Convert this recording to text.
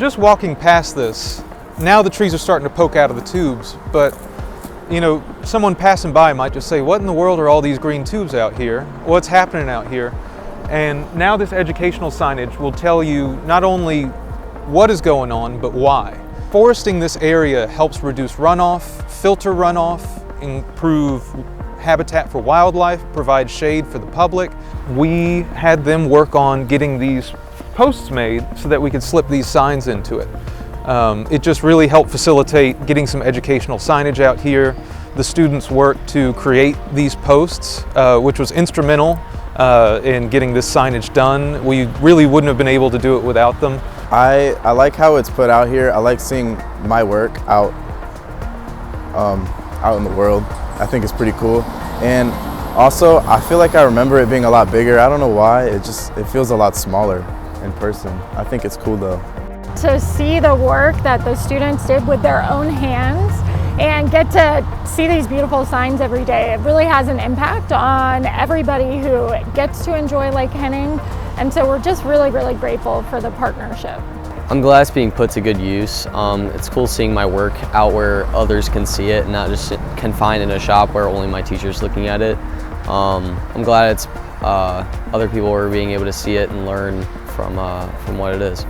Just walking past this, now the trees are starting to poke out of the tubes, but you know, someone passing by might just say, what in the world are all these green tubes out here? What's happening out here? And now this educational signage will tell you not only what is going on, but why. Foresting this area helps reduce runoff, filter runoff, improve habitat for wildlife, provide shade for the public. We had them work on getting these posts made so that we could slip these signs into it. It just really helped facilitate getting some educational signage out here. The students worked to create these posts, which was instrumental in getting this signage done. We really wouldn't have been able to do it without them. I like how it's put out here. I like seeing my work out in the world. I think it's pretty cool. And also, I feel like I remember it being a lot bigger. I don't know why, it feels a lot smaller in person. I think it's cool though. To see the work that the students did with their own hands and get to see these beautiful signs every day, it really has an impact on everybody who gets to enjoy Lake Hening. And so we're just really, really grateful for the partnership. I'm glad it's being put to good use. It's cool seeing my work out where others can see it and not just confined in a shop where only my teacher's looking at it. I'm glad it's other people are being able to see it and learn from what it is.